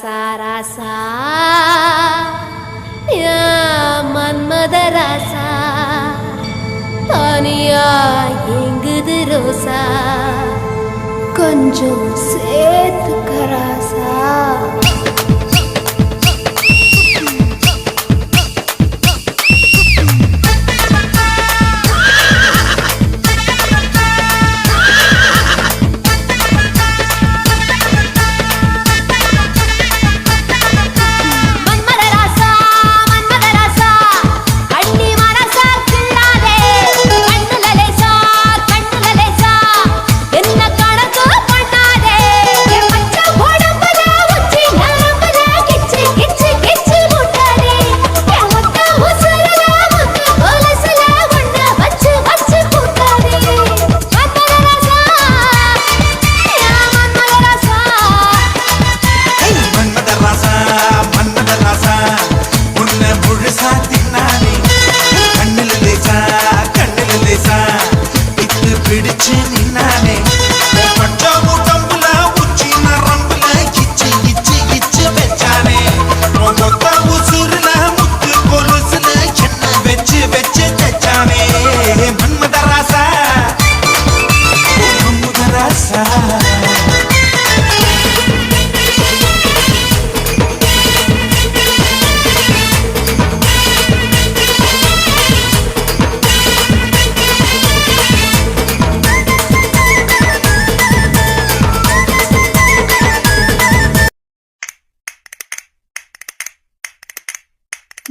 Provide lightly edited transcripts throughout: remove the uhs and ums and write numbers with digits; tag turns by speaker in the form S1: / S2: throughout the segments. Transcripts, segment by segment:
S1: ராசா மன்மத ராசா தனியா எங்குது ரோசா கொஞ்சம் சேர்த்துக்க ராசா.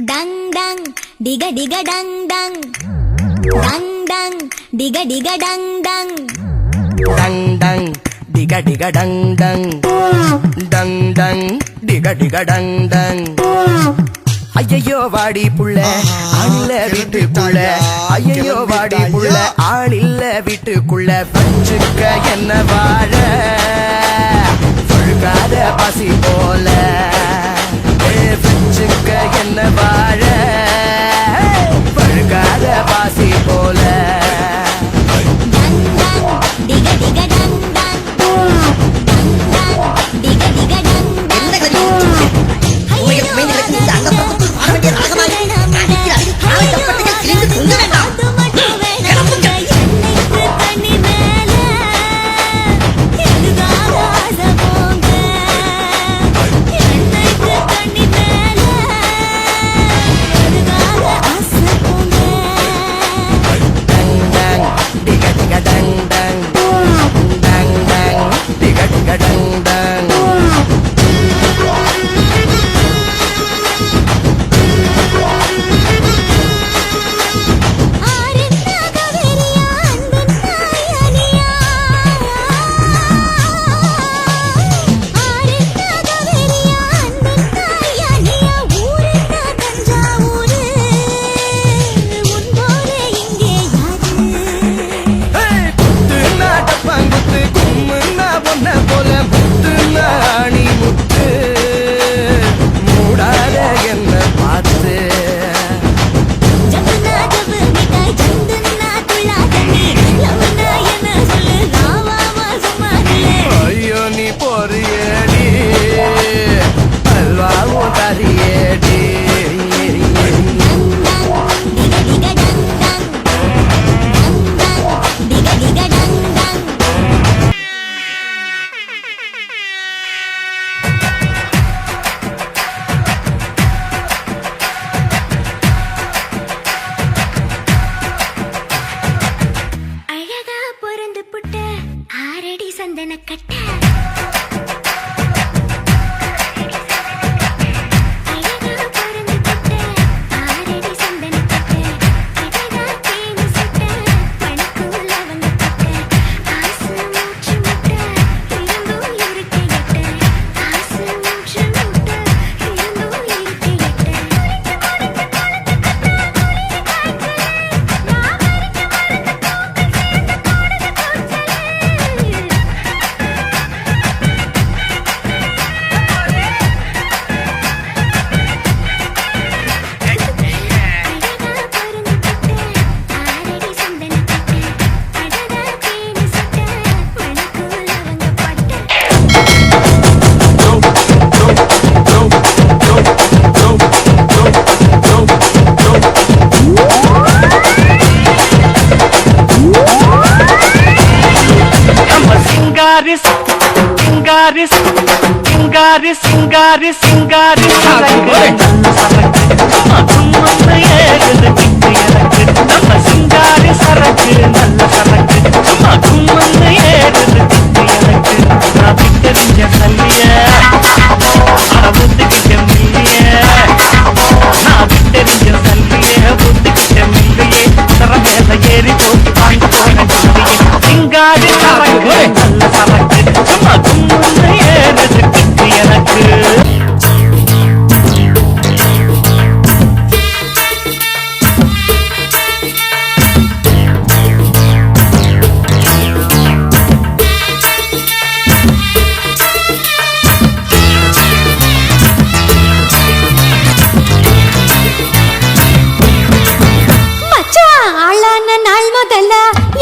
S2: Dang dang, diga diga dang dang, dang dang, diga diga dang dang,
S3: dang dang, diga diga dang dang, dang dang, diga diga dang dang. ஐயையோ வாடி புள்ள ஆளில்ல வீட்டுக்குள்ள, ஐயையோ வாடி புள்ள ஆளில்ல வீட்டுக்குள்ள, பஞ்சுக்க என்ன வாழ சொல்காத பசி போல, பஞ்சுக்க என்ன வாழ பழுகாத பாசி போல.
S2: diga diga dang dang, dang dang, diga diga dang dang.
S4: சிங்காரி சிங்காரி சிங்காரி சிங்காரி சரக்கு நல்ல சரக்கு அதுவும் வந்து ஏறுது கிட்டு எனக்கு நம்ம சிங்காரி சரக்கு நல்ல சரக்கு அதுவும் வந்து ஏறுது கிட்டு எனக்கு நான் விட்டறிஞ்ச சல்லிய புத்துக்கிட்ட மில்லிய நான் விட்டறிஞ்ச சல்லிய புத்துக்கிட்ட மில்லியே தர மேல ஏறி போட்டு வாங்க போன சொல்லியே சிங்காரி சரக்கு நல்ல சரக்கு அதுவும் வந்து ஏறுது கிட்டு எனக்கு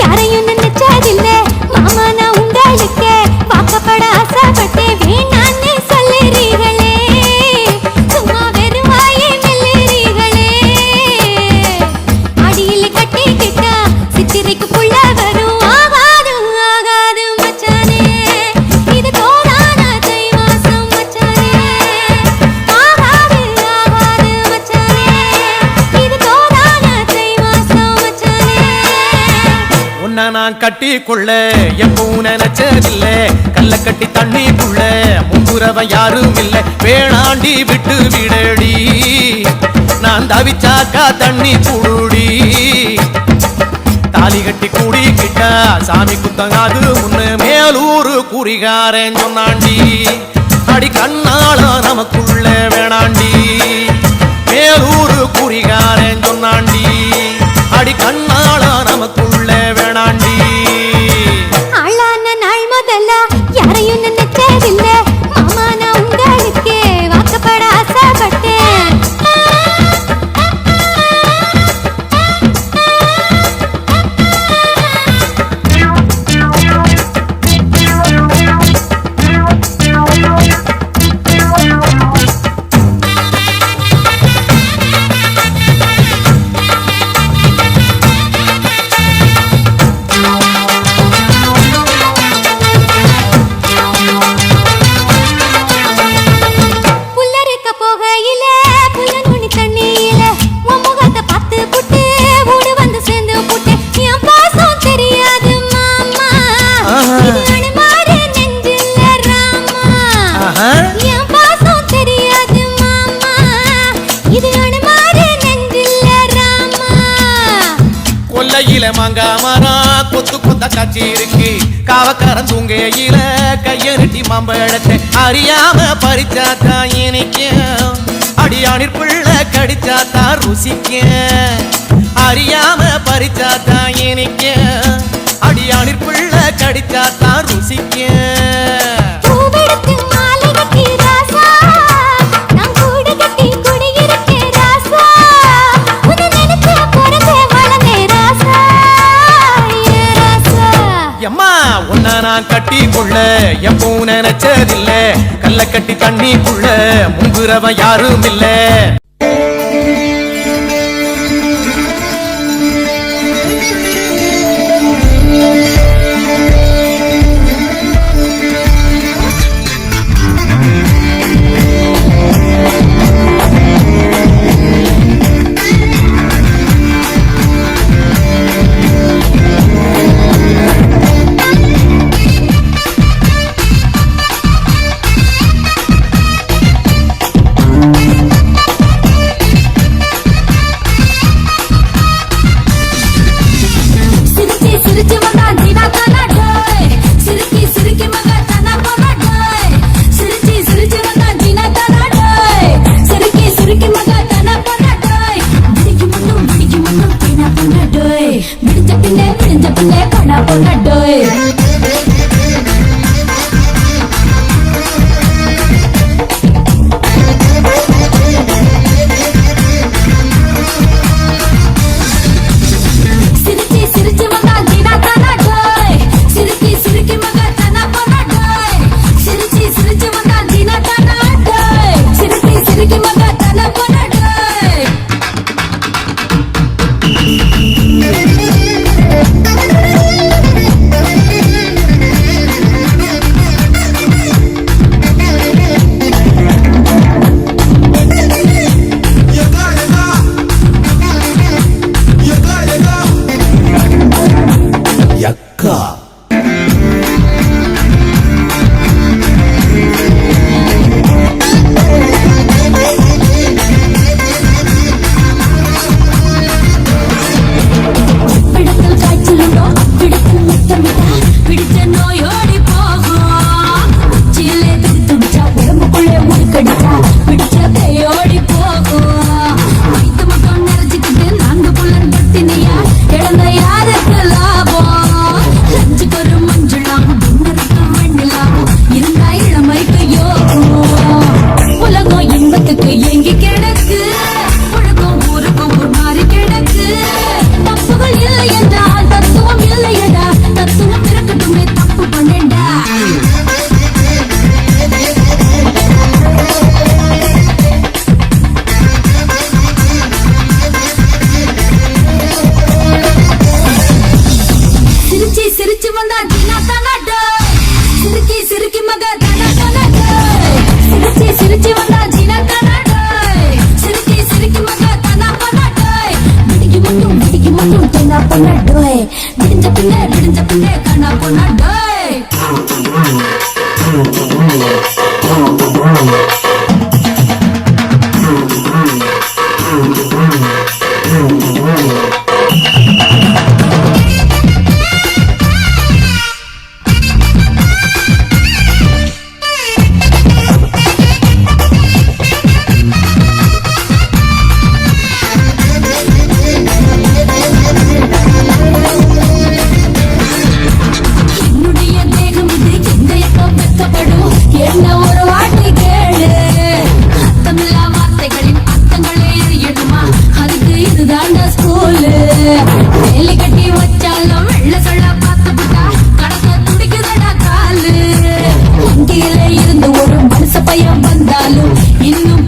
S2: யாரையும் நினைச்சதில்ல மாமா நான் உங்களுக்கு பார்க்கப்பட ஆசைப்பட்டேன் வேணான்னு சொல்லுறீங்களே சும்மா வெறும் வாயை மெல்லுறீங்களே அடியில் கட்டிக்கிட்டா சித்திரைக்கு புள்ள வரும் ஆகாது ஆகாது மச்சானே இது தோதான தை மாசம் மச்சானே ஆகாது ஆகாது மச்சானே இது தோதான தை மாசம் மச்சானே
S5: உன்னை நான் கட்டிக்குள்ள எப்பவும் நினைச்சதில்ல கல்ல கட்டி தண்ணிக்குள்ள முங்குறவன் யாரும் இல்ல வேணாண்டி விட்டு விடடி நான் தவிச்சாக்கா தண்ணி குடுடி தாலி கட்டி கூடிக்கிட்டா சாமி குத்தங்காது முன்னு மேலூரு குறிகாரன் சொன்னாண்டி அடி கண்ணாள நமக்குள்ள வேணாண்டி மேலூரு குறிகாரன் சொன்னாண்டி அடி கண்ணாள நமக்குள்ள வேணாண்டி
S2: ஆளான நாள் முதல்ல யாரையும் நினைச்சதில்ல மாமா நான் உங்களுக்கு வாக்கப்பட ஆசைப்பட்டேன்
S5: மாங்கா மரம் கொத்து கொத்த காட்சி இருக்கு காவக்காரன் தூங்கையில கையெருட்டி மாம்பழத்தை அறியாம பறிச்சாத்தா இனிக்கும் அடியானிற் பிள்ளை கடிச்சாத்தா ருசிக்கும் அறியாம பறிச்சாத்தா இனிக்கும் அடியானிற் பிள்ளை கடிச்சாத்தா ருசிக்கும் நான் கட்டிக்குள்ள எப்பவும் நினைச்சதில்ல கல்ல கட்டி தண்ணிக்குள்ள முங்குறவன் யாரும் இல்ல
S2: பின்னே விடிஞ்ச பின்னே கண்ணா பொண்ணா டேய் என்ன ஒரு வாட்டி கேளு அர்த்தமில்லா வார்த்தைகளின் அர்த்தங்களே எறியணுமா அதுக்கு இதுதாண்டா ஸ்கூலு வேலி கட்டி வச்சாலும் வெள்ள சொல்ல பார்த்து விட்டா கடக்க துடிக்குதடா காலு வங்கியில இருந்து ஒரு மனுஷ பையன் வந்தாலும் இன்னும்